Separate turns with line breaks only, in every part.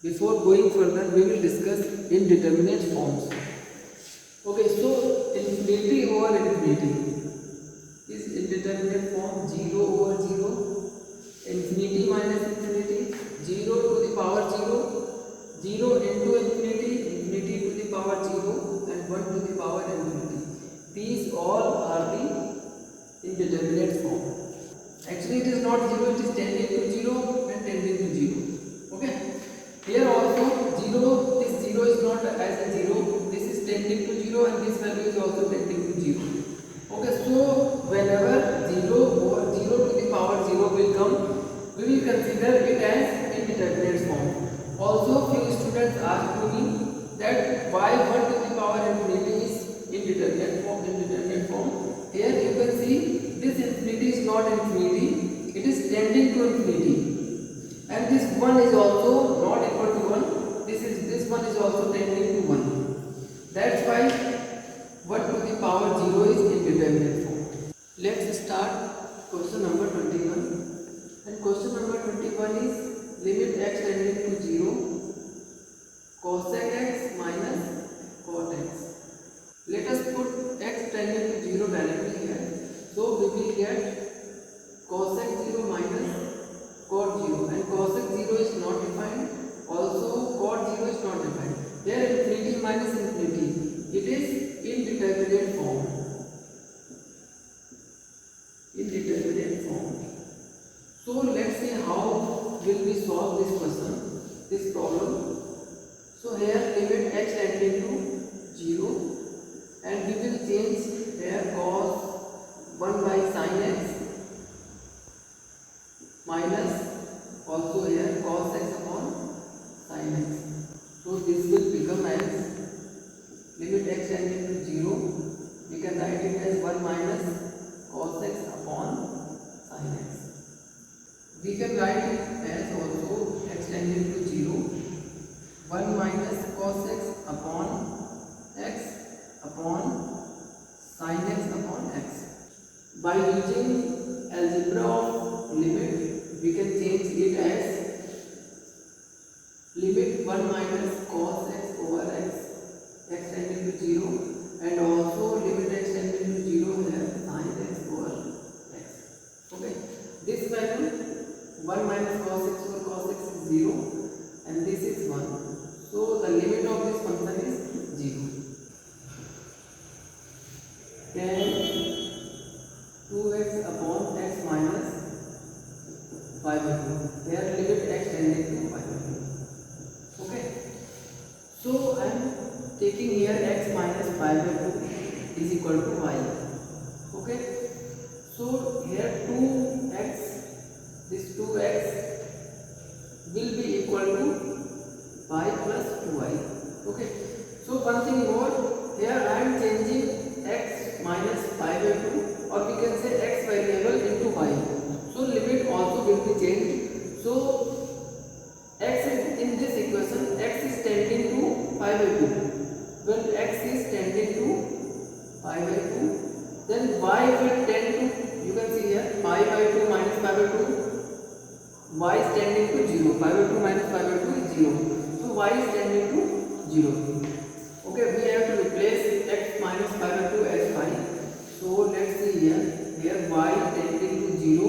Before going further, we will discuss indeterminate forms. Okay, so infinity over infinity is indeterminate form 0 over 0, infinity minus infinity, 0 to the power 0, 0 into infinity, infinity to the power 0, and 1 to the power infinity. These all are the indeterminate form. Actually, it is not 0, it is tending to 0 and tending to 0. Okay. Here also 0, this 0 is not as a 0, this is tending to 0 and this value is also tending to 0. Okay, so whenever 0 or 0 to the power 0 will come, we will consider it as indeterminate form. Also, few students ask to me that why 1 to the power infinity is indeterminate form. Here you can see this infinity is not infinity, it is tending to infinity. And this 1 is also not equal to 1, this one is also tending to 1. That's why 1 to the power 0 is indeterminate form. Let's start question number 21. And question number 21 is limit x tending to 0 cosec x minus cot x. Let us put x tending to 0 directly here. So we will get cosec 0 minus cot 0, and cosec 0 is not defined, also cot 0 is not defined. Here infinity minus infinity, it is indeterminate form. Indeterminate form. So let's see how will we solve this question, this problem. So here limit x tending to 0, and we will change here cos 1 by sin x minus also here cos x upon sin x. So this will become as limit x tending to 0, we can write it as 1 minus cos x upon sin x. We can write it as also x tending to 0, 1 minus cos x upon sin x upon x. By using algebra of limit, we can change it as limit 1 minus cos x over x tending to 0, and also limit x tending to 0 here sin x over x. Okay, this value 1 minus cos x over cos x is 0, and this is 1. So the limit of this function is 0. Then 2x upon x minus pi by 2. Here limit x tending to pi by 2. Okay. So I am taking here x minus pi by 2 is equal to y. Okay. So here 2x, this 2x will be equal to pi plus 2y. Okay. So one thing more, here I am changing x minus pi by 2, or we can say x variable into y. So limit also will be changed. So x is in this equation, x is tending to pi by 2. When x is tending to pi by 2, then y will tend to, you can see here, pi by 2 minus pi by 2, y is tending to 0. Pi by 2 minus pi by 2 is 0. So y is tending to 0. Okay, we have to replace x minus pi by 2 as y. So let's see here y tending to 0,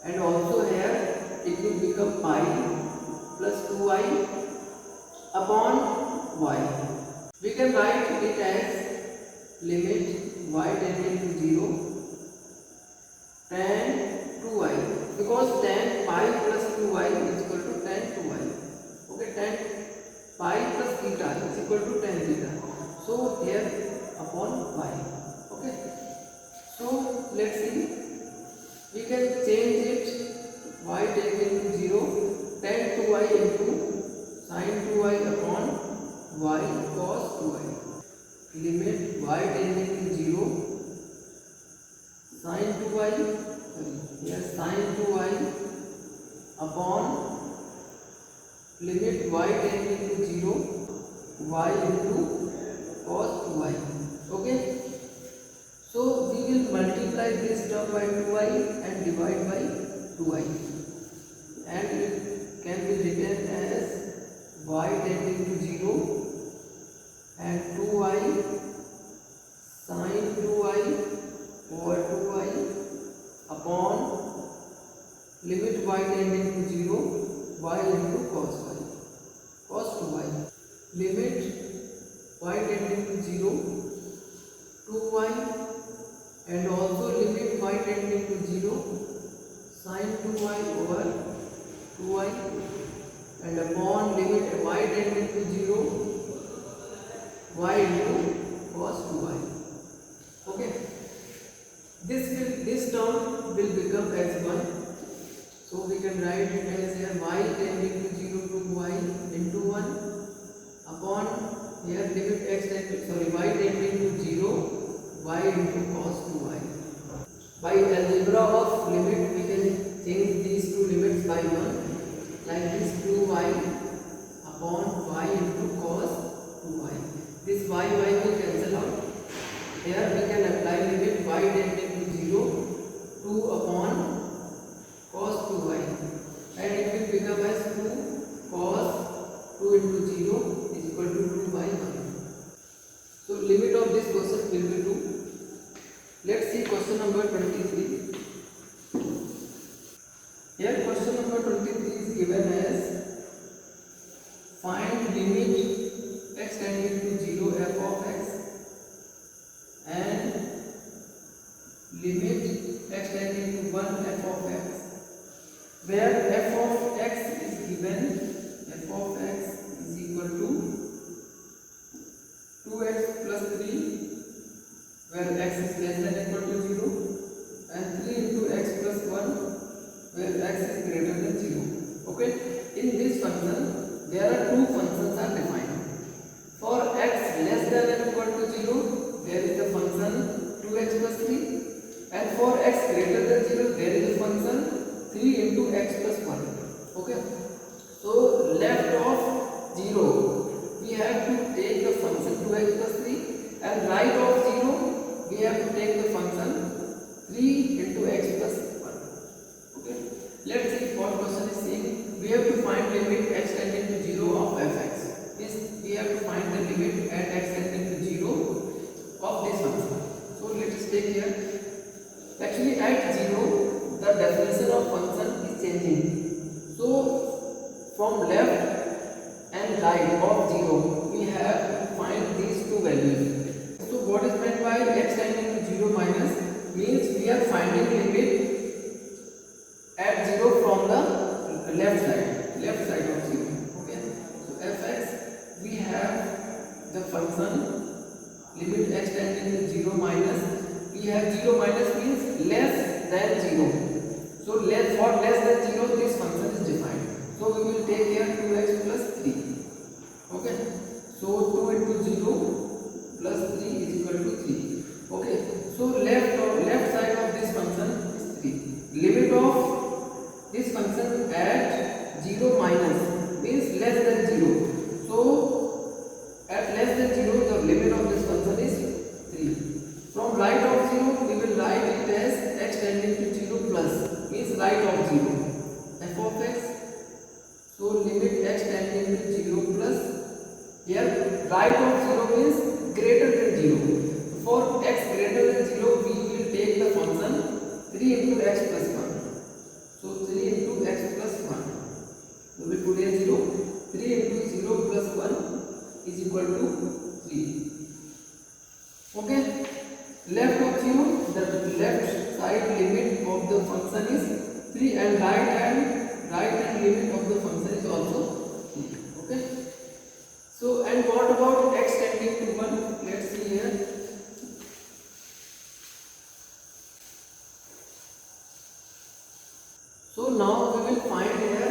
and also here it will become pi plus 2y upon y. We can write it as limit y tending to 0 tan 2y, because tan pi plus 2y is equal to tan 2y. Okay, tan pi plus theta is equal to tan theta. So here upon y. Okay. So let's see. We can change it y tending to 0, tan 2y into sin 2y upon y cos 2y. Limit y tending to 0, sin 2y, here sin 2y upon limit y tending to 0, y into cos 2y. Okay. So we will multiply this term by 2y and divide by 2y, and it can be written as y tending to 0 and 2y sin 2y over 2y upon limit y tending to 0 y into cos 2y, limit y tending to 0 2y and also limit y tending to 0 sin 2y over 2y and upon limit y tending to 0 y into cos 2y. Okay, this term will become as 1, so we can write it as here y tending to 0 to y into 1 upon here limit x tending y tending to 0 y into cos 2y. By algebra of limit we can change these two limits by 1, like this 2y upon y into cos 2y. This y will cancel out. Here we can apply limit y tending to 0 2 upon cos 2y and it will become as 2 cos 2 into 0 is equal to 2 by 1. So limit of this question will be 2. Let's see question number 23. Here question number 23 is given as find limit x tending to 0 f of x and limit x tending to 1 f of x, where f of x is given, f of x is equal to 2x plus 3, where x is less than equal to 0 and 3 into x plus 1 where x is greater than 0. Okay, in this function there are two functions are defined. For x less than or equal to 0 there is the function 2x plus 3 and for x greater than 0 there is a function 3 into x plus 1. Okay, so left of 0 we have to take the function 2x plus 3 and right of 0 we have to take the function 3 into x plus 1. Okay, let's see what question is saying. We have to find limit x tending to 0 of fx. This we have to find the limit at x tending to 0 of this function. So let us take here. Actually at 0 the definition of function is changing. So from left and right of 0 we have to find these two values. So what is meant by x tending to 0 minus means we are finding limit at 0 from the left side of 0. Okay, so fx we have the function limit x tending to 0 minus, we have 0 minus means less than 0. So for less than 0 this function is defined. So we will take here 2x plus 3. Okay, so 2 into 0 plus 3 is equal to 3. Okay, so left side of this function is 3. Limit of this function at 0 minus means less than 0. So at less than 0 the limit of this function is 3. From right of 0 we will write it as x tending to 0 plus means right of 0 f of x. So limit x tending to 0 plus, here right of 0 means greater than 0. For x greater than 0 we will take the function 3 into x plus 1. So 3 into x plus 1. So we put here 0. 3 into 0 plus 1 is equal to 3. Okay, left of 0 the left side limit of the function is 3 and right hand limit of the function is also 3. Okay, so and what about x tending to 1? Let's see here. So now we will find here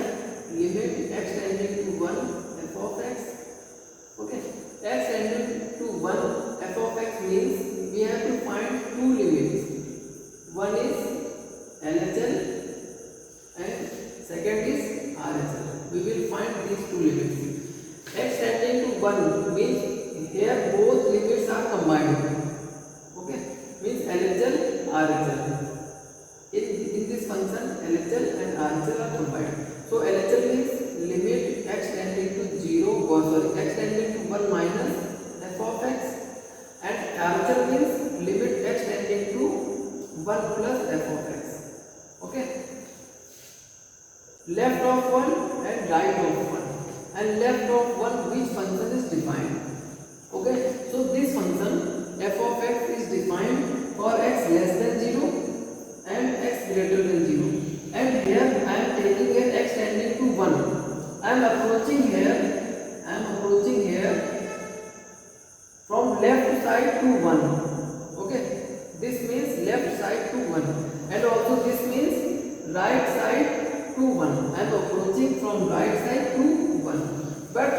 limit x tending to 1 f of x. Okay, x tending to 1 f of x means we have to find two limits. One is LHL and second is RHL. We will find these two limits. X tending to 1 means here both limits are combined. Okay, means LHL, RHL. In this function LHL and RHL are combined. So LHL means limit x tending to 0 1 minus f of x, and RHS means limit x tending to 1 plus f of x. Okay, left of 1 and right of 1, and left of 1 which function is defined. Okay, so this function f of x is defined for x less than 0 and x greater than 0, and here I am taking here x tending to 1. I am approaching here from left side to 1. Okay, this means left side to 1, and also this means right side to 1. I am approaching from right side to 1, but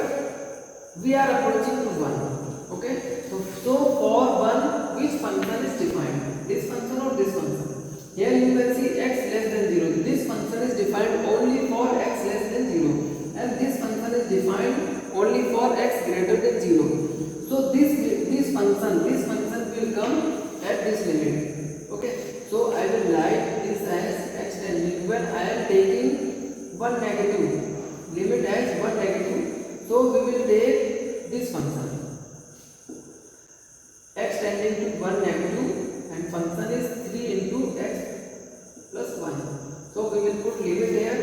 we are approaching to 1. Okay, so for 1 which function is defined, this function or this function? Here you can see x less than 0. This function is defined only for x less than 0, and this function is defined only for x greater than 0. So this function will come at this limit. Okay, so I will write this as x tending, when I am taking 1 negative, limit as 1 negative. So we will take this function x tending to 1 negative, and function is 3 into x plus 1. So we will put limit here.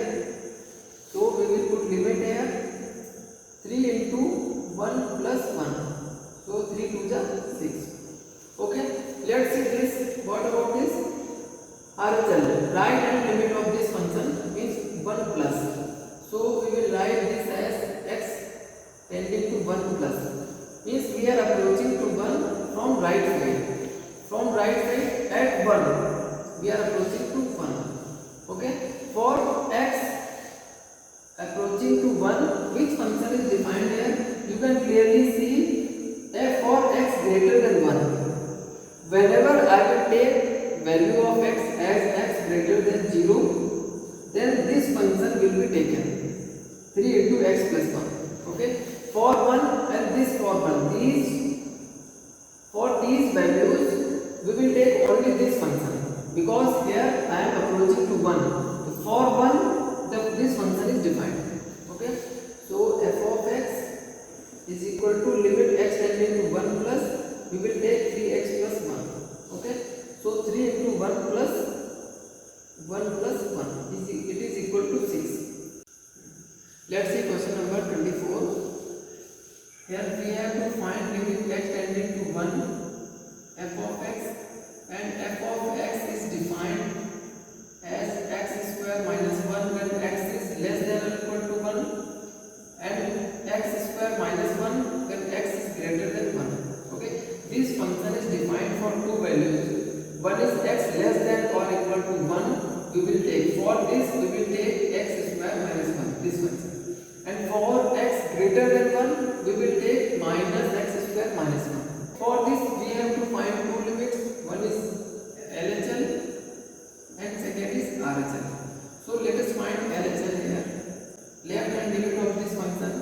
3 into 1 plus 1. So 3 to the 6. Okay, let's see this. What about this? RHS, right hand limit of this function means 1 plus. So we will write this as x tending to 1 plus. Means we are approaching to 1 from right side. From right side at 1. We are approaching to 1. Okay, for x approaching to 1, which function is defined here? You can clearly see f for x greater than 1. Whenever I will take value of x as x greater than 0, then this function will be taken 3 into x plus 1. Okay, for 1 and this for 1, for these values we will take only this function, because here I am approaching to 1. For 1 this function is defined. Okay, so f of x is equal to limit x tending to 1 plus, we will take 3x plus 1. Okay, so 3 into 1 plus 1 is it is equal to 6. Let's see question number 24. Here we have to find limit x tending to 1 f of x, and f of x is defined as x square minus 1 when x is less than or equal to 1, and x square minus 1 when x is greater than 1. Okay, this function is defined for two values. One is x less than or equal to 1, we will take, for this we will take x square minus 1, this function, and for x greater than 1 we will take minus x square minus 1. For this we have to find two limits, one is LHL and second is RHS. So let us find LHS here. Left hand limit of this function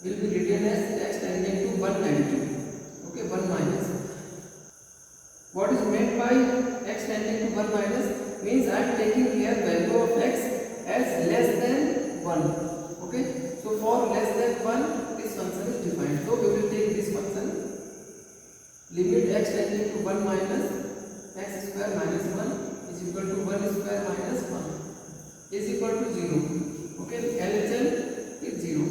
will be written as x tending to 1 negative. Okay, 1 minus. What is meant by x tending to 1 minus? Means I am taking here value of x as less than 1. Okay, so for less than 1 this function is defined. So we will take this function limit x tending to 1 minus x square minus 1 is equal to 1 square minus 1 is equal to 0. Okay, LHL is 0.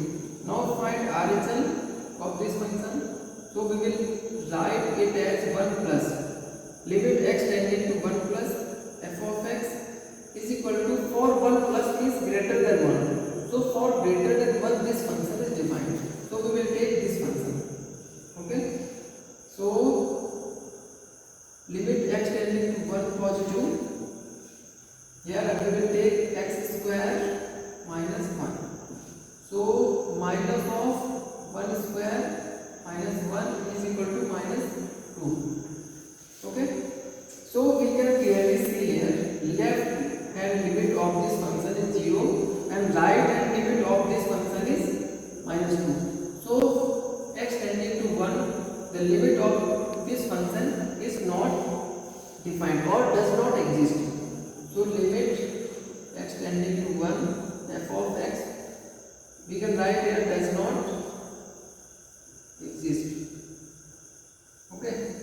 Now find RHL of this function. So we will write it as 1 plus limit x tending to 1 plus f of x is equal to, for 1 plus is greater than 1. So for greater than 1 this function is defined. So we will take this function. Okay, so limit x tending to 1 positive. Here we will take x square minus 1. So minus of 1 square minus 1 is equal to minus 2. Okay, so we can clearly see here left hand limit of this function is 0 and right hand limit of this function is minus 2. So x tending to 1, the limit of this function is not defined or does not exist. So limit x tending to 1 f of x, we can write here does not exist. exist. Okay,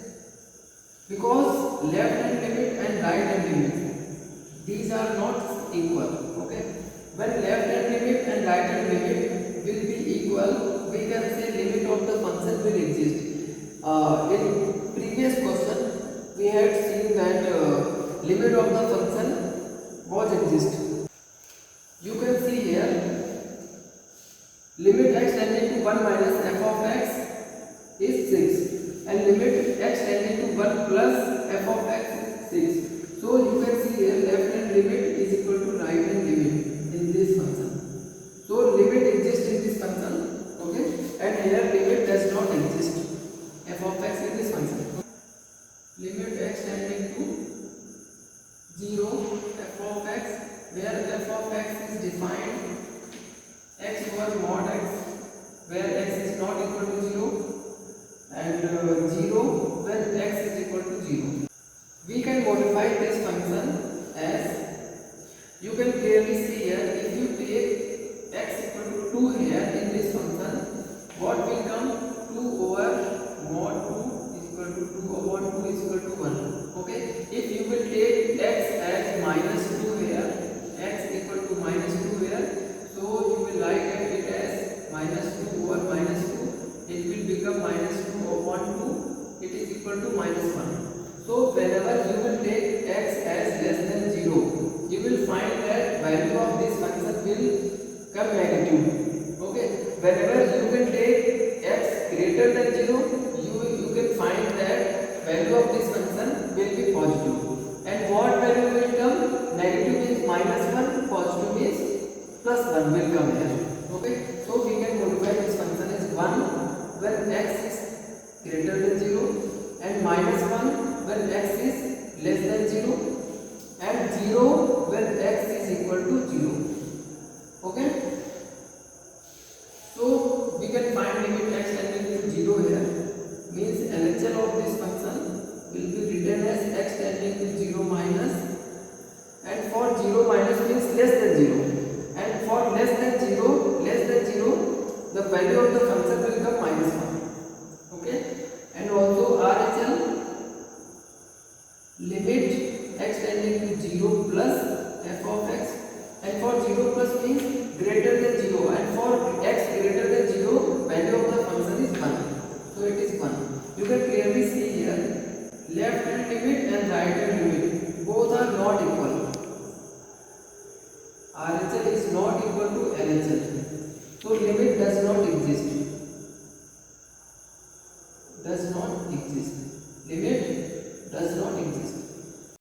because left hand limit and right hand limit, these are not equal. Okay, when left hand limit and right hand limit will be equal, we can say limit of the function will exist. In previous question we had seen that limit of the function was exist. You can see here limit x tending to 1 minus f of x is 6 and limit x tending to 1 plus f of x is 6. So you can see here left hand limit is equal to right hand limit in this function. So limit exists in this function, okay, and here limit does not exist f of x in this function. Limit x tending to 0 f of x, where f of x is defined x over mod x, where x is not equal to 0, and 0 when x is equal to 0. We can modify this function as, you can clearly see here, if you take x equal to 2 here in this function, what will come? 2 over mod 2 is equal to 2 upon 2 is equal to 1. Okay, if you will take x as minus 2 here, x equal to minus 2 here, so you will write it as minus 2 over minus 2, it will become minus 2 upon 2, it is equal to minus 1. So whenever you will take x as less than 0, you will find that value of this function will come negative. Okay, whenever you will take x greater than 0, you can find that value of this function will be positive. And what value will come? Negative means minus 1, positive means plus 1 will come here. Okay, so we can modify this function as 1 when x is greater than 0 and minus 1 when x is less than 0 and 0 when x is equal to 0. Okay, so we can find limit x tending to 0 here, means LHS of this function will be written as x tending to 0 minus, and for 0 minus means less than 0, and for less than 0, the value of the function will become minus 1. Okay, and also RHL, limit x tending to 0 plus f of x, and for 0 plus means greater than 0, and for x greater than 0, value of the function is 1, so it is 1. You can clearly see here left hand limit and right hand limit both are not equal. RHL is not equal to LHL, so limit does not exist. Limit does not exist.